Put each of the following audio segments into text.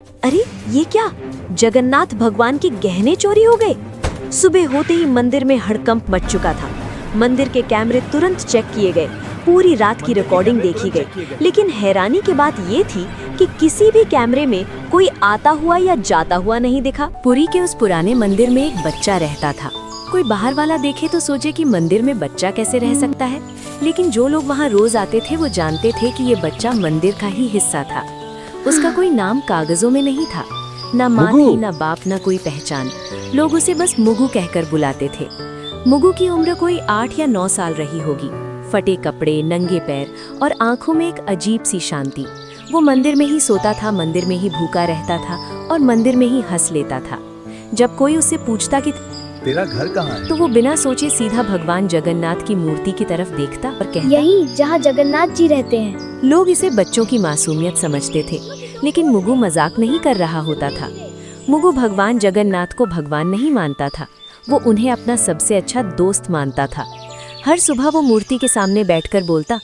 अरे ये क्या, जगन्नाथ भगवान के गहने चोरी हो गए। सुबह होते ही मंदिर में हड़कंप मच चुका था। मंदिर के कैमरे तुरंत चेक किए गए, पूरी रात की रिकॉर्डिंग देखी गई, लेकिन हैरानी की बात ये थी कि किसी भी कैमरे में कोई आता हुआ या जाता हुआ नहीं दिखा। पुरी के उस पुराने मंदिर में एक बच्चा रहता था। कोई बाहर वाला देखे तो सोचे कि मंदिर में बच्चा कैसे रह सकता है, लेकिन जो लोग वहाँ रोज आते थे वो जानते थे कि ये बच्चा मंदिर का ही हिस्सा था। उसका कोई नाम कागजों में नहीं था, ना माँ थी, ना बाप, ना कोई पहचान। लोग उसे बस मुगु कहकर बुलाते थे। मुगु की उम्र कोई 8 या 9 साल रही होगी। फटे कपड़े, नंगे पैर और आंखों में एक अजीब सी शांति। वो मंदिर में ही सोता था, मंदिर में ही भूखा रहता था और मंदिर में ही हंस लेता था। जब कोई उससे पूछता कि तेरा घर कहाँ है, तो वो बिना सोचे सीधा भगवान जगन्नाथ की मूर्ति की तरफ देखता और कहता, यही जहाँ जगन्नाथ जी रहते हैं। लोग इसे बच्चों की मासूमियत समझते थे, लेकिन मुगु मजाक नहीं कर रहा होता था। मुगु भगवान जगन्नाथ को भगवान नहीं मानता था, वो उन्हें अपना सबसे अच्छा दोस्त मानता था। हर सुबह वो मूर्ति के सामने बैठकर बोलता,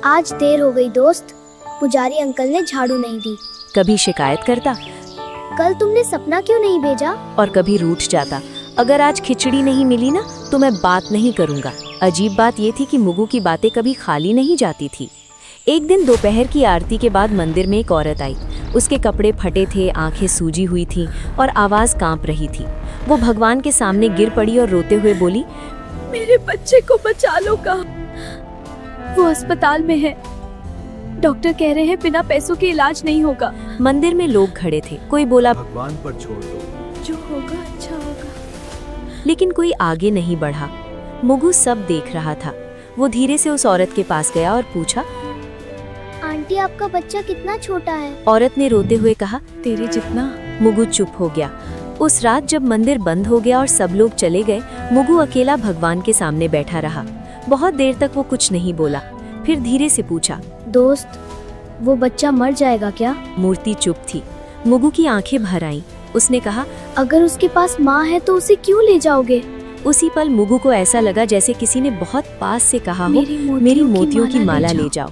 आज देर हो गई दोस्त, पुजारी अंकल ने झाड़ू नहीं दी। कभी शिकायत करता कल तुमने सपना क्यों नहीं भेजा? और कभी रूठ जाता, अगर आज खिचड़ी नहीं मिली ना तो मैं बात नहीं करूंगा। अजीब बात ये थी कि मुगु की बातें कभी खाली नहीं जाती थी। एक दिन दोपहर की आरती के बाद मंदिर में एक औरत आई। उसके कपड़े फटे थे, आंखें सूजी हुई थीं और आवाज कांप रही थी। वो भगवान के सामने गिर पड़ी और रोते हुए बोली, मेरे बच्चे को बचा लो। कहाँ? वो अस्पताल में है, डॉक्टर कह रहे हैं बिना पैसों के इलाज नहीं होगा। मंदिर में लोग खड़े थे। कोई बोला, भगवान पर छोड़ दो, जो होगा अच्छा होगा। लेकिन कोई आगे नहीं बढ़ा। मुगु सब देख रहा था। वो धीरे से उस औरत के पास गया और पूछा, आंटी आपका बच्चा कितना छोटा है? औरत ने रोते हुए कहा, तेरे जितना। मुगु चुप हो गया। उस रात जब मंदिर बंद हो गया और सब लोग चले गए, मुगु अकेला भगवान के सामने बैठा रहा। बहुत देर तक वो कुछ नहीं बोला, फिर धीरे से पूछा, दोस्त, वो बच्चा मर जाएगा क्या? मूर्ति चुप थी। मुगु की आंखें भर आईं। उसने कहा, अगर उसके पास माँ है तो उसे क्यों ले जाओगे? उसी पल मुगु को ऐसा लगा जैसे किसी ने बहुत पास से कहा हो, मेरी मोतियों की माला ले जाओ।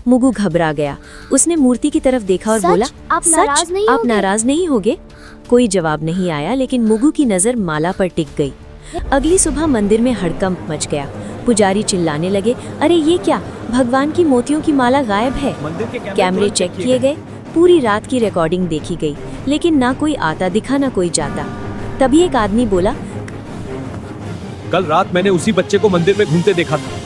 मुगु घबरा गया। उसने मूर्ति की तरफ देखा और सच? बोला, आप नाराज नहीं आप होगे? नाराज नहीं होगे? कोई जवाब नहीं आया, लेकिन मुगु की नजर माला पर टिक गई। अगली सुबह मंदिर में हड़कंप मच गया। पुजारी चिल्लाने लगे, अरे ये क्या, भगवान की मोतियों की माला गायब है। मंदिर के कैमरे चेक किए गए, पूरी रात की रिकॉर्डिंग देखी गई, लेकिन ना कोई आता दिखा ना कोई जाता। तभी एक आदमी बोला, कल रात मैंने उसी बच्चे को मंदिर में घूमते देखा था।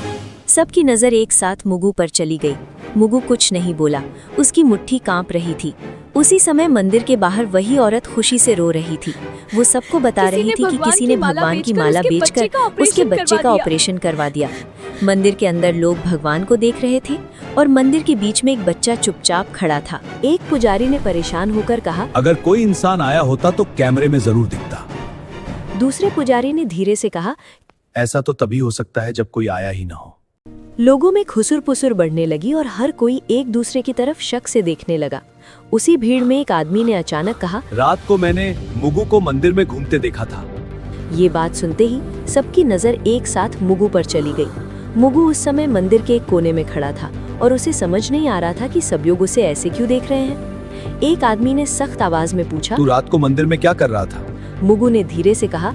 सबकी नजर एक साथ मुगु पर चली गई। मुगु कुछ नहीं बोला, उसकी मुट्ठी कांप रही थी। उसी समय मंदिर के बाहर वही औरत खुशी से रो रही थी। वो सबको बता रही थी कि किसी ने भगवान की माला बेचकर उसके बच्चे का ऑपरेशन करवा दिया। मंदिर के अंदर लोग भगवान को देख रहे थे और मंदिर के बीच में एक बच्चा चुपचाप खड़ा था। एक पुजारी ने परेशान होकर कहा, अगर कोई इंसान आया होता तो कैमरे में जरूर दिखता। दूसरे पुजारी ने धीरे से कहा, ऐसा तो तभी हो सकता है जब कोई आया ही ना हो। लोगों में खुसुर पुसुर बढ़ने लगी और हर कोई एक दूसरे की तरफ शक से देखने लगा। उसी भीड़ में एक आदमी ने अचानक कहा, रात को मैंने मुगु को मंदिर में घूमते देखा था। ये बात सुनते ही सबकी नजर एक साथ मुगु पर चली गई। मुगु उस समय मंदिर के एक कोने में खड़ा था और उसे समझ नहीं आ रहा था कि सब लोग उसे ऐसे क्यों देख रहे हैं। एक आदमी ने सख्त आवाज में पूछा, तू रात को मंदिर में क्या कर रहा था? मुगु ने धीरे से कहा,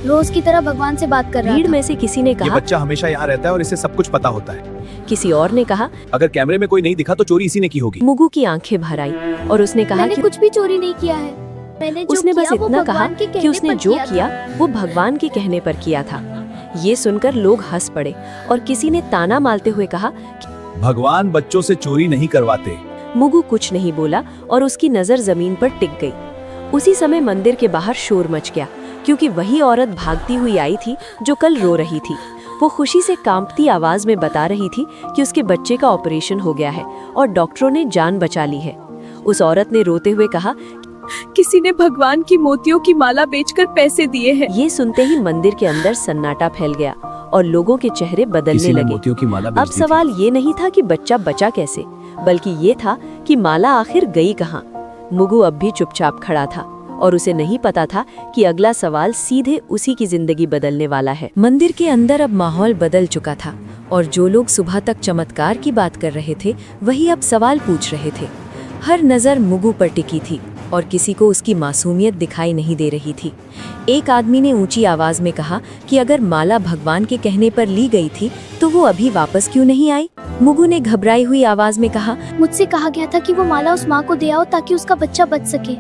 रोज की तरह भगवान से बात कर रहा भीड़ था। में से किसी ने ये कहा। बच्चा हमेशा यहाँ रहता है और इसे सब कुछ पता होता है। किसी और ने कहा। अगर कैमरे में कोई नहीं दिखा तो चोरी इसी ने की होगी। मुगु की आंखें भर आई और उसने कहा मैंने कि कुछ भी चोरी नहीं किया है। मैंने जो उसने बस किया वो इतना कहा भगवान के कि कहने उसने पर जो था। किया वो भगवान के कहने पर किया था। ये सुनकर लोग हंस पड़े और किसी ने ताना मारते हुए कहा, भगवान बच्चों से चोरी नहीं करवाते। मुगु कुछ नहीं बोला और उसकी नजर जमीन पर टिक गई। उसी समय मंदिर के बाहर शोर मच गया, क्योंकि वही औरत भागती हुई आई थी जो कल रो रही थी। वो खुशी से कांपती आवाज में बता रही थी कि उसके बच्चे का ऑपरेशन हो गया है और डॉक्टरों ने जान बचा ली है। उस औरत ने रोते हुए कहा, किसी ने भगवान की मोतियों की माला बेचकर पैसे दिए हैं। ये सुनते ही मंदिर के अंदर सन्नाटा फैल गया और लोगों के चेहरे बदलने किसी ने लगे। मोतियों की माला अब बेच दी थी। सवाल ये नहीं था कि बच्चा बचा कैसे, बल्कि ये था कि माला आखिर गई कहाँ। मुगु अब भी चुपचाप खड़ा था और उसे नहीं पता था कि अगला सवाल सीधे उसी की जिंदगी बदलने वाला है। मंदिर के अंदर अब माहौल बदल चुका था और जो लोग सुबह तक चमत्कार की बात कर रहे थे वही अब सवाल पूछ रहे थे। हर नज़र मुगु पर टिकी थी और किसी को उसकी मासूमियत दिखाई नहीं दे रही थी। एक आदमी ने ऊंची आवाज में कहा कि अगर माला भगवान के कहने पर ली गई थी तो वो अभी वापस क्यों नहीं आई? मुगु ने घबराई हुई आवाज में कहा, मुझसे कहा गया था कि वो माला उस माँ को दे आओ ताकि उसका बच्चा बच सके।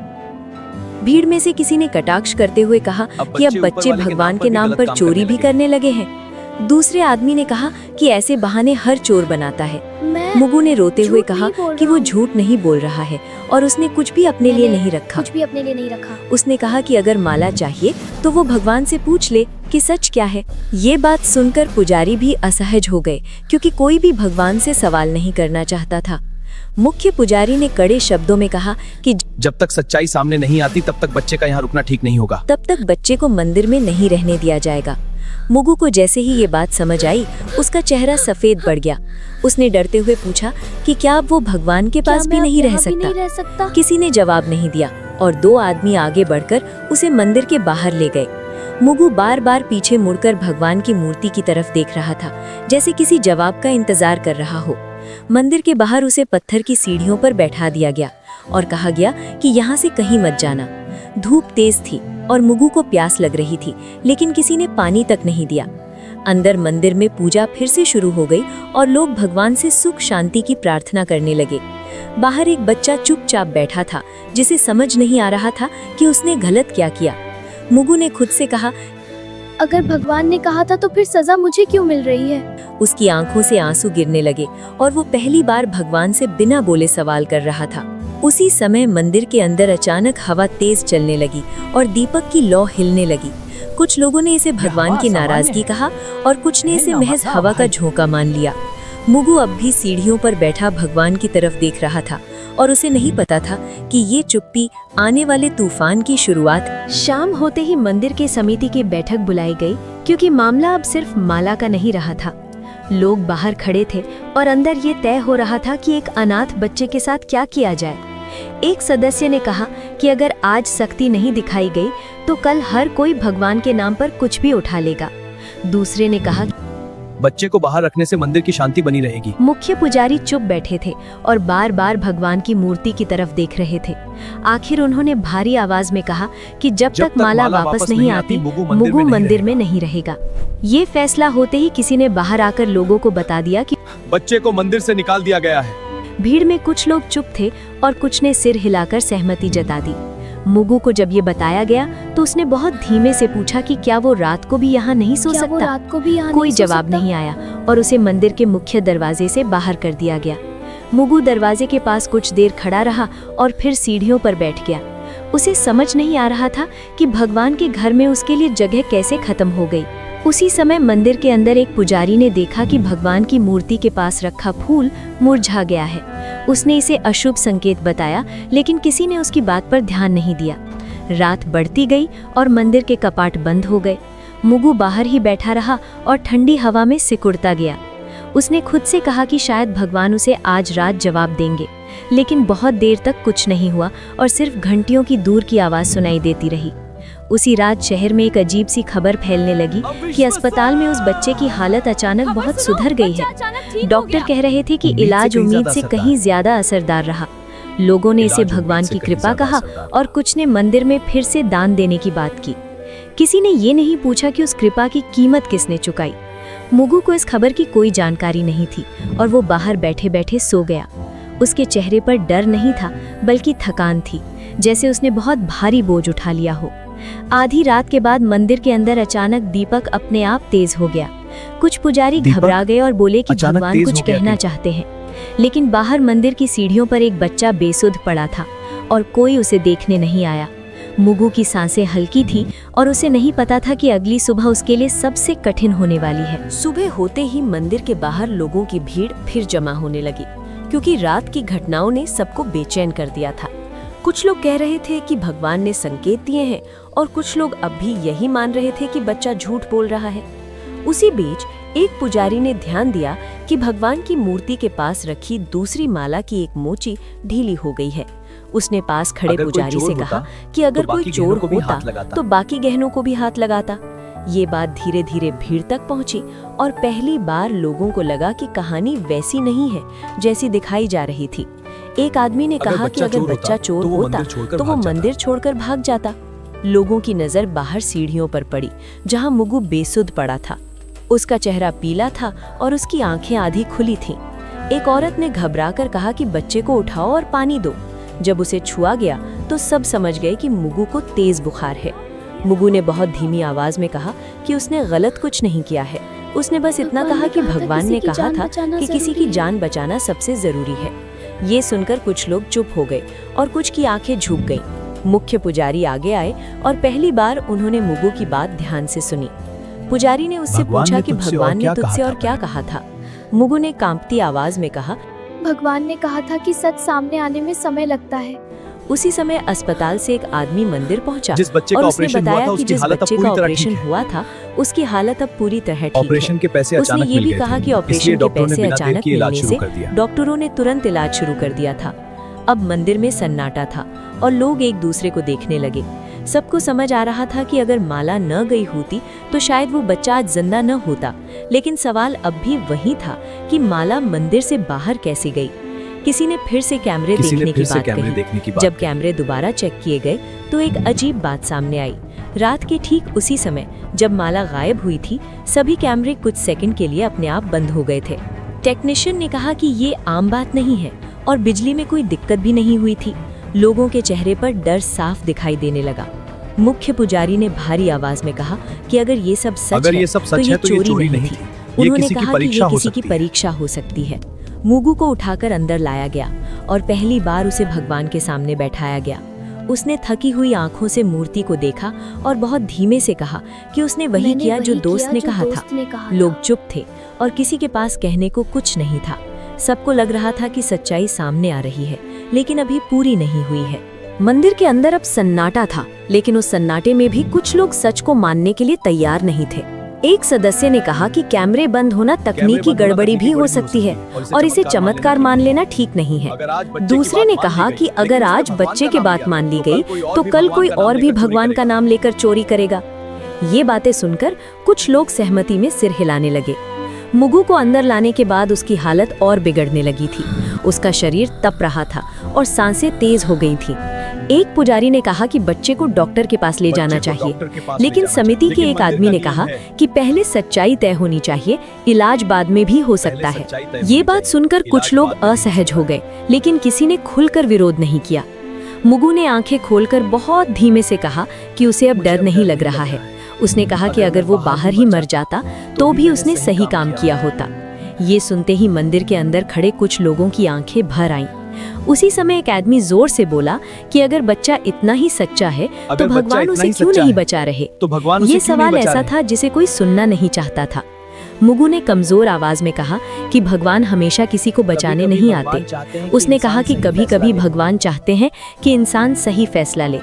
भीड़ में से किसी ने कटाक्ष करते हुए कहा कि अब बच्चे भगवान के नाम पर चोरी भी करने लगे हैं। दूसरे आदमी ने कहा कि ऐसे बहाने हर चोर बनाता है। मुगु ने रोते हुए कहा कि वो झूठ नहीं बोल रहा है और उसने कुछ भी अपने लिए नहीं रखा। उसने कहा कि अगर माला चाहिए तो वो भगवान से पूछ ले कि सच क्या है। ये बात सुनकर पुजारी भी असहज हो गए क्योंकि कोई भी भगवान से सवाल नहीं करना चाहता था। मुख्य पुजारी ने कड़े शब्दों में कहा कि जब तक सच्चाई सामने नहीं आती तब तक बच्चे का यहाँ रुकना ठीक नहीं होगा। तब तक बच्चे को मंदिर में नहीं रहने दिया जाएगा। मुगु को जैसे ही ये बात समझ आई, उसका चेहरा सफेद पड़ गया। उसने डरते हुए पूछा कि क्या अब वो भगवान के पास भी नहीं रह सकता? किसी ने जवाब नहीं दिया और दो आदमी आगे बढ़कर उसे मंदिर के बाहर ले गए। मुगु बार बार पीछे मुड़कर भगवान की मूर्ति की तरफ देख रहा था, जैसे किसी जवाब का इंतजार कर रहा हो। मंदिर के बाहर उसे पत्थर की सीढ़ियों पर बैठा दिया गया और कहा गया कि यहाँ से कहीं मत जाना। धूप तेज थी और मुगु को प्यास लग रही थी, लेकिन किसी ने पानी तक नहीं दिया। अंदर मंदिर में पूजा फिर से शुरू हो गई और लोग भगवान से सुख शांति की प्रार्थना करने लगे। बाहर एक बच्चा चुपचाप बैठा था, जिसे समझ नहीं आ रहा था कि उसने गलत क्या किया। मुगु ने खुद से कहा, अगर भगवान ने कहा था तो फिर सजा मुझे क्यों मिल रही है? उसकी आंखों से आंसू गिरने लगे और वो पहली बार भगवान से बिना बोले सवाल कर रहा था। उसी समय मंदिर के अंदर अचानक हवा तेज चलने लगी और दीपक की लौ हिलने लगी। कुछ लोगों ने इसे भगवान की नाराजगी कहा और कुछ ने इसे महज हवा का झोंका मान लिया। मुगु अब भी सीढ़ियों पर बैठा भगवान की तरफ देख रहा था और उसे नहीं पता था कि ये चुप्पी आने वाले तूफान की शुरुआत। शाम होते ही मंदिर के समिति की बैठक बुलाई गई क्योंकि मामला अब सिर्फ माला का नहीं रहा था। लोग बाहर खड़े थे और अंदर ये तय हो रहा था कि एक अनाथ बच्चे के साथ क्या किया जाए। एक सदस्य ने कहा कि अगर आज सख्ती नहीं दिखाई गई तो कल हर कोई भगवान के नाम पर कुछ भी उठा लेगा। दूसरे ने कहा, बच्चे को बाहर रखने से मंदिर की शांति बनी रहेगी। मुख्य पुजारी चुप बैठे थे और बार बार भगवान की मूर्ति की तरफ देख रहे थे। आखिर उन्होंने भारी आवाज में कहा कि जब तक माला वापस नहीं आती, मुगु मंदिर में नहीं रहेगा। ये फैसला होते ही किसी ने बाहर आकर लोगों को बता दिया कि बच्चे को मंदिर से निकाल दिया गया है। भीड़ में कुछ लोग चुप थे और कुछ ने सिर हिलाकर सहमति जता दी। मुगु को जब ये बताया गया तो उसने बहुत धीमे से पूछा कि क्या वो रात को भी यहाँ नहीं सो सकता? कोई जवाब नहीं आया और उसे मंदिर के मुख्य दरवाजे से बाहर कर दिया गया। मुगु दरवाजे के पास कुछ देर खड़ा रहा और फिर सीढ़ियों पर बैठ गया। उसे समझ नहीं आ रहा था कि भगवान के घर में उसके लिए जगह कैसे खत्म हो गई। उसी समय मंदिर के अंदर एक पुजारी ने देखा कि भगवान की मूर्ति के पास रखा फूल मुरझा गया है। उसने इसे अशुभ संकेत बताया, लेकिन किसी ने उसकी बात पर ध्यान नहीं दिया। रात बढ़ती गई और मंदिर के कपाट बंद हो गए। मुगु बाहर ही बैठा रहा और ठंडी हवा में सिकुड़ता गया। उसने खुद से कहा कि शायद भगवान उसे आज रात जवाब देंगे, लेकिन बहुत देर तक कुछ नहीं हुआ और सिर्फ घंटियों की दूर की आवाज सुनाई देती रही। उसी रात शहर में एक अजीब सी खबर फैलने लगी कि अस्पताल में उस बच्चे की हालत अचानक बहुत सुधर गई है। डॉक्टर कह रहे थे कि इलाज उम्मीद से कहीं ज्यादा असरदार रहा। लोगों ने इसे भगवान की कृपा कहा और कुछ ने मंदिर में फिर से दान देने की बात की। किसी ने ये नहीं पूछा कि उस कृपा की कीमत किसने चुकाई। मुगु को इस खबर की कोई जानकारी नहीं थी और वो बाहर बैठे बैठे सो गया। उसके चेहरे पर डर नहीं था बल्कि थकान थी, जैसे उसने बहुत भारी बोझ उठा लिया हो। आधी रात के बाद मंदिर के अंदर अचानक दीपक अपने आप तेज हो गया। कुछ पुजारी घबरा गए और बोले कि भगवान कुछ कहना चाहते हैं, लेकिन बाहर मंदिर की सीढ़ियों पर एक बच्चा बेसुध पड़ा था और कोई उसे देखने नहीं आया। मुगु की सांसें हल्की थी और उसे नहीं पता था कि अगली सुबह उसके लिए सबसे कठिन होने वाली है। सुबह होते ही मंदिर के बाहर लोगों की भीड़ फिर जमा होने लगी, क्योंकि रात की घटनाओं ने सबको बेचैन कर दिया था। कुछ लोग कह रहे थे कि भगवान ने संकेत दिए हैं और कुछ लोग अब भी यही मान रहे थे कि बच्चा झूठ बोल रहा है। उसी बीच एक पुजारी ने ध्यान दिया कि भगवान की मूर्ति के पास रखी दूसरी माला की एक मोची ढीली हो गई है। उसने पास खड़े पुजारी से कहा कि अगर कोई चोर होता तो बाकी गहनों को भी हाथ लगाता। ये बात धीरे धीरे भीड़ तक पहुंची और पहली बार लोगों को लगा कि कहानी वैसी नहीं है जैसी दिखाई जा रही थी। एक आदमी ने कहा कि अगर बच्चा चोर होता तो वो मंदिर छोड़कर भाग जाता। लोगों की नजर बाहर सीढ़ियों पर पड़ी जहां मुगु बेसुध पड़ा था। उसका चेहरा पीला था और उसकी आंखें आधी खुली थीं। एक औरत ने घबराकर कहा कि बच्चे को उठाओ और पानी दो। जब उसे छुआ गया तो सब समझ गए कि मुगु को तेज बुखार है। मुगु ने बहुत धीमी आवाज में कहा कि उसने गलत कुछ नहीं किया है। उसने बस इतना कहा कि भगवान ने कहा था कि किसी की जान बचाना सबसे जरूरी है। ये सुनकर कुछ लोग चुप हो गए और कुछ की आंखें झुक गईं। मुख्य पुजारी आगे आए और पहली बार उन्होंने मुगु की बात ध्यान से सुनी। पुजारी ने उससे पूछा कि भगवान ने तुझसे और क्या कहा था। मुगु ने कांपती आवाज में कहा, भगवान ने कहा था कि सच सामने आने में समय लगता है। उसी समय अस्पताल से एक आदमी मंदिर पहुंचा जिस बच्चे और का उसने ऑपरेशन बताया हुआ था, कि उसकी जिस हालत अब बच्चे पूरी का तरह ऑपरेशन ठीक है। हुआ था उसकी हालत अब पूरी तरह ठीक ऑपरेशन है। के पैसे उसने अचानक ये मिल भी गए कहा थे, कि ऑपरेशन इसलिए के डॉक्टरों ने पैसे बिना देर अचानक किए इलाज मिलने शुरू से कर दिया। डॉक्टरों ने तुरंत इलाज शुरू कर दिया था। अब मंदिर में सन्नाटा था और लोग एक दूसरे को देखने लगे। सबको समझ आ रहा था कि अगर माला न गई होती तो शायद वो बच्चा आज जिंदा न होता। लेकिन सवाल अब भी वही था कि माला मंदिर से बाहर कैसे गई। किसी ने फिर से कैमरे देखने की बात कही। जब कैमरे दोबारा चेक किए गए तो एक अजीब बात सामने आई। रात के ठीक उसी समय जब माला गायब हुई थी, सभी कैमरे कुछ सेकंड के लिए अपने आप बंद हो गए थे। टेक्नीशियन ने कहा कि ये आम बात नहीं है और बिजली में कोई दिक्कत भी नहीं हुई थी। लोगों के चेहरे पर डर साफ दिखाई देने लगा। मुख्य पुजारी ने भारी आवाज में कहा कि अगर ये सब सच है तो ये चोरी नहीं थी। उन्होंने कहा कि ये किसी की परीक्षा हो सकती है। मुगु को उठाकर अंदर लाया गया और पहली बार उसे भगवान के सामने बैठाया गया। उसने थकी हुई आंखों से मूर्ति को देखा और बहुत धीमे से कहा कि उसने वही किया जो दोस्त ने कहा था। लोग चुप थे और किसी के पास कहने को कुछ नहीं था। सबको लग रहा था कि सच्चाई सामने आ रही है, लेकिन अभी पूरी नहीं हुई है। मंदिर के अंदर अब सन्नाटा था, लेकिन उस सन्नाटे में भी कुछ लोग सच को मानने के लिए तैयार नहीं थे। एक सदस्य ने कहा कि कैमरे बंद होना तकनीकी गड़बड़ी भी हो सकती है और इसे चमत्कार मान लेना ठीक नहीं है। दूसरे ने कहा कि अगर आज बच्चे की बात मान ली गई तो कल कोई और भी भगवान का नाम लेकर चोरी करेगा। ये बातें सुनकर कुछ लोग सहमति में सिर हिलाने लगे। मुगु को अंदर लाने के बाद उसकी हालत और बिगड़ने लगी थी। उसका शरीर तप रहा था और सांसें तेज हो गई थी। एक पुजारी ने कहा कि बच्चे को डॉक्टर के पास ले जाना चाहिए, लेकिन समिति के एक आदमी ने कहा कि पहले सच्चाई तय होनी चाहिए, इलाज बाद में भी हो सकता है। ये बात सुनकर कुछ लोग असहज हो गए, लेकिन किसी ने खुलकर विरोध नहीं किया। मुगु ने आंखें खोलकर बहुत धीमे से कहा कि उसे अब डर नहीं लग रहा है। उसने कहा कि अगर वो बाहर ही मर जाता तो भी उसने सही काम किया होता। ये सुनते ही मंदिर के अंदर खड़े कुछ लोगों की आंखें भर आईं। उसी समय एक आदमी जोर से बोला कि अगर बच्चा इतना ही सच्चा है तो भगवान उसे क्यों नहीं बचा रहे। ये सवाल ऐसा था जिसे कोई सुनना नहीं चाहता था। मुगु ने कमजोर आवाज में कहा कि भगवान हमेशा किसी को बचाने नहीं आते। उसने कहा कि कभी-कभी भगवान चाहते हैं कि इंसान सही फैसला ले।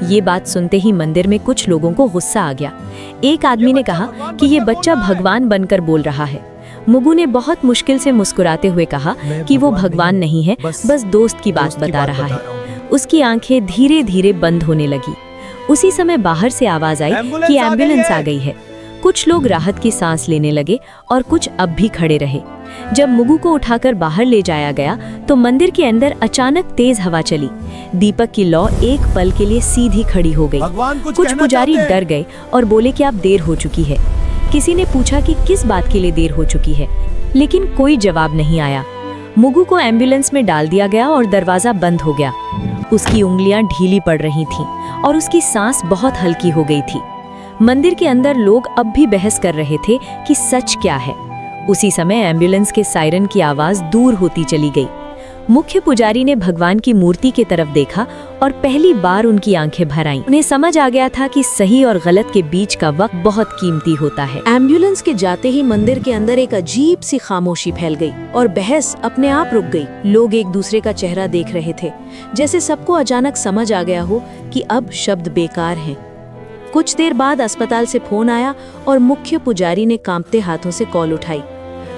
ये बात सुनते ही मंदिर में कुछ लोगों को गुस्सा आ गया। एक आदमी ने कहा कि ये बच्चा भगवान बनकर बोल रहा है। मुगु ने बहुत मुश्किल से मुस्कुराते हुए कहा कि वो भगवान नहीं है, बस दोस्त की बात बता रहा है। उसकी आंखें धीरे धीरे बंद होने लगी। उसी समय बाहर से आवाज आई कि एम्बुलेंस आ गई है। कुछ लोग राहत की सांस लेने लगे और कुछ अब भी खड़े रहे। जब मुगु को उठाकर बाहर ले जाया गया तो मंदिर के अंदर अचानक तेज हवा चली। दीपक की लौ एक पल के लिए सीधी खड़ी हो गई। कुछ पुजारी डर गए और बोले कि अब देर हो चुकी है। किसी ने पूछा कि किस बात के लिए देर हो चुकी है, लेकिन कोई जवाब नहीं आया। मुगु को एम्बुलेंस में डाल दिया गया और दरवाजा बंद हो गया। उसकी उंगलियां ढीली पड़ रही थीं और उसकी सांस बहुत हल्की हो गई थी। मंदिर के अंदर लोग अब भी बहस कर रहे थे कि सच क्या है। उसी समय एम्बुलेंस के सायरन की आवाज दूर होती चली गई। मुख्य पुजारी ने भगवान की मूर्ति की तरफ देखा और पहली बार उनकी आंखें भर आईं। उन्हें समझ आ गया था कि सही और गलत के बीच का वक्त बहुत कीमती होता है। एम्बुलेंस के जाते ही मंदिर के अंदर एक अजीब सी खामोशी फैल गई और बहस अपने आप रुक गई। लोग एक दूसरे का चेहरा देख रहे थे, जैसे सबको अचानक समझ आ गया हो कि अब शब्द बेकार हैं। कुछ देर बाद अस्पताल से फोन आया और मुख्य पुजारी ने कांपते हाथों से कॉल उठाई।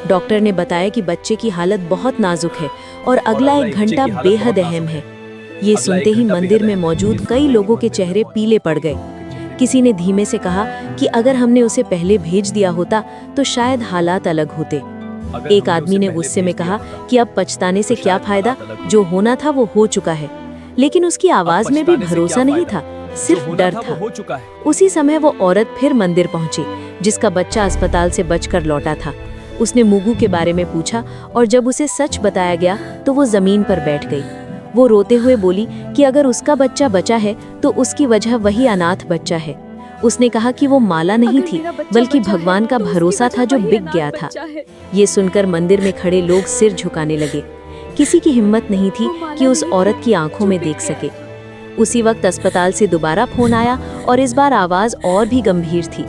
डॉक्टर ने बताया कि बच्चे की हालत बहुत नाजुक है और अगला 1 घंटा बेहद अहम है। ये सुनते ही मंदिर में मौजूद कई लोगों के चेहरे पीले पड़ गए। किसी ने धीमे से कहा कि अगर हमने उसे पहले भेज दिया होता तो शायद हालात अलग होते। एक आदमी ने गुस्से में कहा कि अब पछताने से क्या फायदा, जो होना था वो हो चुका है। लेकिन उसकी आवाज में भी भरोसा नहीं था, सिर्फ डर था। हो चुका है। उसी समय वो औरत फिर मंदिर पहुंची, जिसका बच्चा अस्पताल से बचकर लौटा था। उसने मुगु के बारे में पूछा और जब उसे सच बताया गया तो वो जमीन पर बैठ गई। वो रोते हुए बोली कि अगर उसका बच्चा बचा है तो उसकी वजह वही अनाथ बच्चा है। उसने कहा कि वो माला नहीं थी, बल्कि भगवान का भरोसा था जो बिक गया था। ये सुनकर मंदिर में खड़े लोग सिर झुकाने लगे। किसी की हिम्मत नहीं थी कि उस औरत की आंखों में देख सके। उसी वक्त अस्पताल से दोबारा फोन आया और इस बार आवाज और भी गंभीर थी।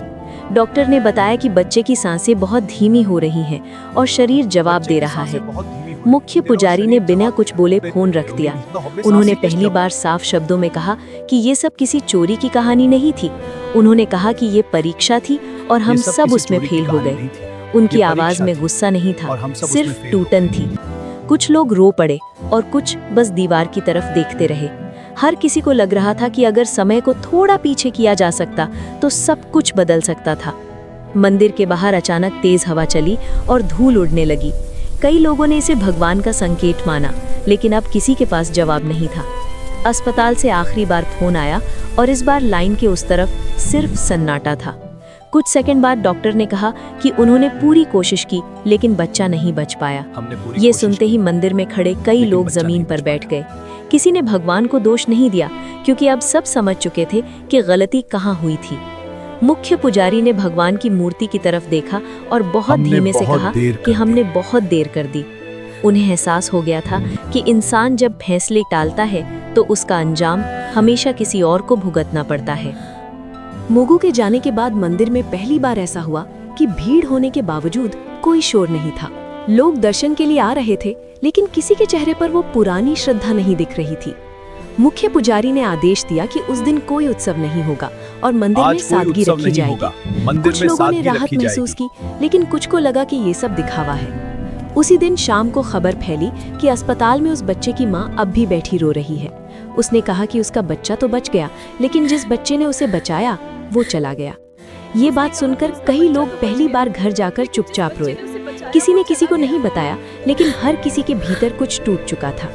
डॉक्टर ने बताया कि बच्चे की सांसें बहुत धीमी हो रही हैं और शरीर जवाब दे रहा है। मुख्य पुजारी ने बिना कुछ बोले फोन रख दिया। उन्होंने पहली बार साफ शब्दों में कहा कि ये सब किसी चोरी की कहानी नहीं थी। उन्होंने कहा कि ये परीक्षा थी और हम सब उसमें फेल हो गए। उनकी आवाज में गुस्सा नहीं था, सिर्फ टूटन थी। कुछ लोग रो पड़े और कुछ बस दीवार की तरफ देखते रहे। हर किसी को लग रहा था कि अगर समय को थोड़ा पीछे किया जा सकता तो सब कुछ बदल सकता था। मंदिर के बाहर अचानक तेज हवा चली और धूल उड़ने लगी। कई लोगों ने इसे भगवान का संकेत माना, लेकिन अब किसी के पास जवाब नहीं था। अस्पताल से आखिरी बार फोन आया और इस बार लाइन के उस तरफ सिर्फ सन्नाटा था। कुछ सेकंड बाद डॉक्टर ने कहा कि उन्होंने पूरी कोशिश की, लेकिन बच्चा नहीं बच पाया। ये सुनते ही मंदिर में खड़े कई लोग जमीन पर बैठ गए। किसी ने भगवान को दोष नहीं दिया, क्योंकि अब सब समझ चुके थे कि गलती कहाँ हुई थी। मुख्य पुजारी ने भगवान की मूर्ति की तरफ देखा और बहुत धीमे से कहा कि हमने बहुत देर कर दी। उन्हें एहसास हो गया था कि इंसान जब फैसले टालता है तो उसका अंजाम हमेशा किसी और को भुगतना पड़ता है। मुगु के जाने के बाद मंदिर में पहली बार ऐसा हुआ कि भीड़ होने के बावजूद कोई शोर नहीं था। लोग दर्शन के लिए आ रहे थे, लेकिन किसी के चेहरे पर वो पुरानी श्रद्धा नहीं दिख रही थी। मुख्य पुजारी ने आदेश दिया कि उस दिन कोई उत्सव नहीं होगा और मंदिर में सादगी रखी जाएगी। कुछ लोगों ने राहत महसूस की, लेकिन कुछ को लगा कि ये सब दिखावा है। उसी दिन शाम को खबर फैली कि अस्पताल में उस बच्चे की मां अब भी बैठी रो रही है। उसने कहा कि उसका बच्चा तो बच गया, लेकिन जिस बच्चे ने उसे बचाया वो चला गया। ये बात सुनकर कई लोग पहली बार घर जाकर चुपचाप रोए। किसी ने किसी को नहीं बताया, लेकिन हर किसी के भीतर कुछ टूट चुका था।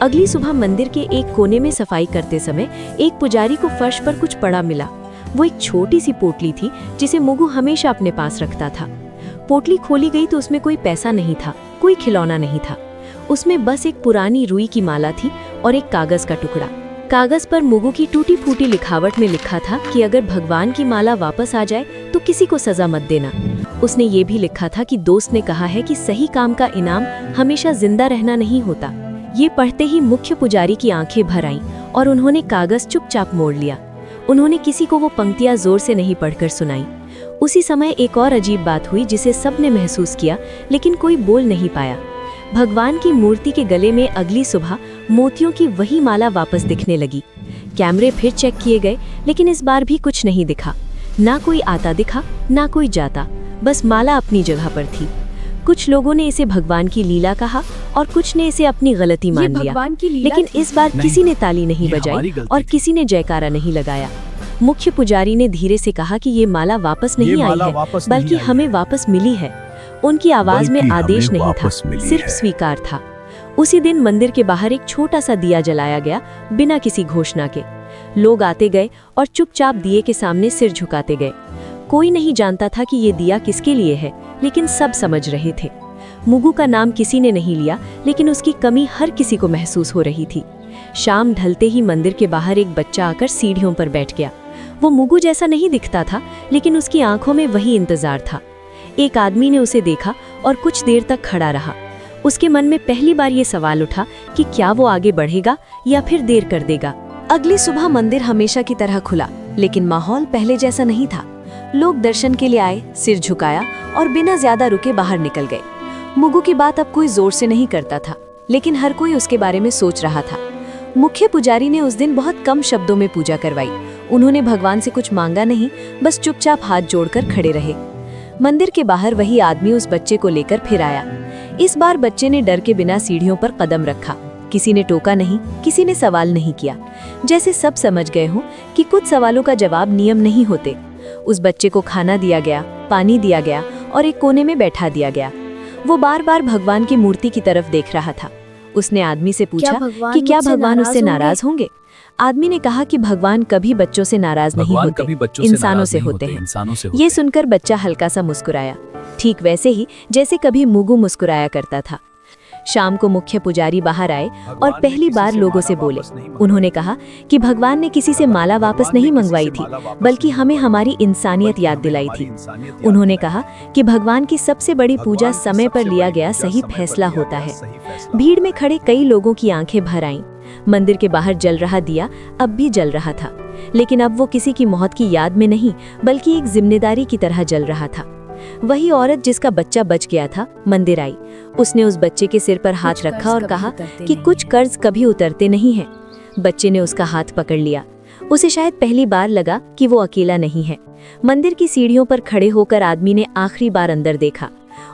अगली सुबह मंदिर के एक कोने में सफाई करते समय एक पुजारी को फर्श पर कुछ पड़ा मिला। वो एक छोटी सी पोटली थी जिसे मुगु हमेशा अपने पास रखता था। पोटली खोली गई तो उसमें कोई पैसा नहीं था, कोई खिलौना नहीं था। उसमें बस एक पुरानी रुई की माला थी और एक कागज का टुकड़ा। कागज पर मुगु की टूटी फूटी लिखावट में लिखा था कि अगर भगवान की माला वापस आ जाए तो किसी को सजा मत देना। उसने ये भी लिखा था कि दोस्त ने कहा है कि सही काम का इनाम हमेशा जिंदा रहना नहीं होता। ये पढ़ते ही मुख्य पुजारी की आंखें भर आईं और उन्होंने कागज चुपचाप मोड़ लिया। उन्होंने किसी को वो पंक्तियां जोर से नहीं पढ़कर सुनाई। उसी समय एक और अजीब बात हुई जिसे सबने महसूस किया, लेकिन कोई बोल नहीं पाया। भगवान की मूर्ति के गले में अगली सुबह मोतियों की वही माला वापस दिखने लगी। कैमरे फिर चेक किए गए, लेकिन इस बार भी कुछ नहीं दिखा। ना कोई आता दिखा, ना कोई जाता, बस माला अपनी जगह पर थी। कुछ लोगों ने इसे भगवान की लीला कहा और कुछ ने इसे अपनी गलती मान लिया, लेकिन इस बार किसी ने ताली नहीं बजाई और किसी ने जयकारा नहीं लगाया। मुख्य पुजारी ने धीरे से कहा कि ये माला वापस नहीं आई है, बल्कि हमें वापस मिली है। उनकी आवाज में आदेश नहीं था, सिर्फ स्वीकार था। उसी दिन मंदिर के बाहर एक छोटा सा दिया जलाया गया, बिना किसी घोषणा के। लोग आते गए और चुपचाप दिए के सामने सिर झुकाते गए। कोई नहीं जानता था कि ये दिया किसके लिए है, लेकिन सब समझ रहे थे। मुगु का नाम किसी ने नहीं लिया, लेकिन उसकी कमी हर किसी को महसूस हो रही थी। शाम ढलते ही मंदिर के बाहर एक बच्चा आकर सीढ़ियों पर बैठ गया। वो मुगु जैसा नहीं दिखता था, लेकिन उसकी आंखों में वही इंतजार था। एक आदमी ने उसे देखा और कुछ देर तक खड़ा रहा। उसके मन में पहली बार ये सवाल उठा कि क्या वो आगे बढ़ेगा या फिर देर कर देगा। अगली सुबह मंदिर हमेशा की तरह खुला, लेकिन माहौल पहले जैसा नहीं था। लोग दर्शन के लिए आए, सिर झुकाया और बिना ज्यादा रुके बाहर निकल गए। मुगु की बात अब कोई जोर से नहीं करता था, लेकिन हर कोई उसके बारे में सोच रहा था। मुख्य पुजारी ने उस दिन बहुत कम शब्दों में पूजा करवाई। उन्होंने भगवान से कुछ मांगा नहीं, बस चुपचाप हाथ जोड़कर खड़े रहे। मंदिर के बाहर वही आदमी उस बच्चे को लेकर फिर आया। इस बार बच्चे ने डर के बिना सीढ़ियों पर कदम रखा। किसी ने टोका नहीं, किसी ने सवाल नहीं किया। जैसे सब समझ गए हों कि कुछ सवालों का जवाब नियम नहीं होते। उस बच्चे को खाना दिया गया, पानी दिया गया और एक कोने में बैठा दिया गया। वो बार बार भगवान की मूर्ति की तरफ देख रहा था। उसने आदमी से पूछा कि क्या मुझसे भगवान उससे नाराज नाराज होंगे। आदमी ने कहा कि भगवान कभी बच्चों से नाराज नहीं भगवान होते, कभी बच्चों इंसानों नाराज से नहीं होते हैं। इंसानों से ये सुनकर बच्चा हल्का सा मुस्कुराया, ठीक वैसे ही जैसे कभी मुगु मुस्कुराया करता था। शाम को मुख्य पुजारी बाहर आए और पहली बार लोगों से बोले। उन्होंने कहा कि भगवान ने किसी से माला वापस नहीं मंगवाई थी, बल्कि हमें हमारी इंसानियत याद दिलाई थी। उन्होंने कहा कि भगवान की सबसे बड़ी पूजा समय पर लिया गया सही फैसला होता है। भीड़ में खड़े कई लोगों की आंखें भर आईं। मंदिर के बाहर जल रहा दिया अब भी जल रहा था, लेकिन अब वो किसी की मौत की याद में नहीं, बल्कि एक जिम्मेदारी की तरह जल रहा था। वही औरत जिसका बच्चा बच गया था मंदिर आई। उसने उस बच्चे के सिर पर हाथ रखा और कहा कि कुछ कर्ज कभी उतरते नहीं हैं। बच्चे ने उसका हाथ पकड़ लिया। उसे शायद पहली बार लगा कि वो अकेला नहीं है। मंदिर की सीढ़ियों पर खड़े होकर आदमी ने आखिरी बार अंदर देखा।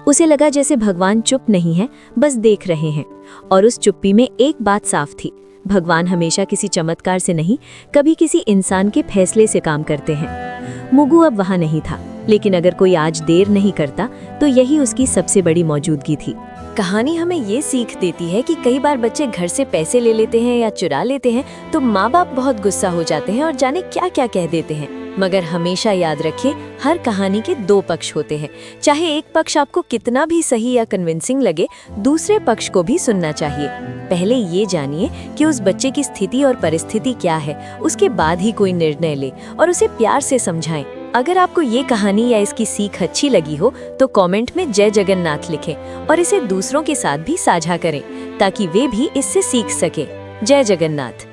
उसे लगा जैसे भगवान चुप नहीं है, बस देख रहे हैं। और उस चुप्पी में एक बात साफ थी, भगवान हमेशा किसी चमत्कार से नहीं, कभी किसी इंसान के फैसले से काम करते हैं। मुगु अब वहां नहीं था, लेकिन अगर कोई आज देर नहीं करता तो यही उसकी सबसे बड़ी मौजूदगी थी। कहानी हमें ये सीख देती है कि कई बार बच्चे घर से पैसे ले लेते हैं या चुरा लेते हैं तो माँ बाप बहुत गुस्सा हो जाते हैं और जाने क्या क्या कह देते हैं। मगर हमेशा याद रखिए, हर कहानी के दो पक्ष होते हैं। चाहे एक पक्ष आपको कितना भी सही या कन्विंसिंग लगे, दूसरे पक्ष को भी सुनना चाहिए। पहले ये जानिए कि उस बच्चे की स्थिति और परिस्थिति क्या है, उसके बाद ही कोई निर्णय ले और उसे प्यार से समझाएं। अगर आपको ये कहानी या इसकी सीख अच्छी लगी हो तो कमेंट में जय जगन्नाथ लिखें और इसे दूसरों के साथ भी साझा करें ताकि वे भी इससे सीख सके। जय जगन्नाथ।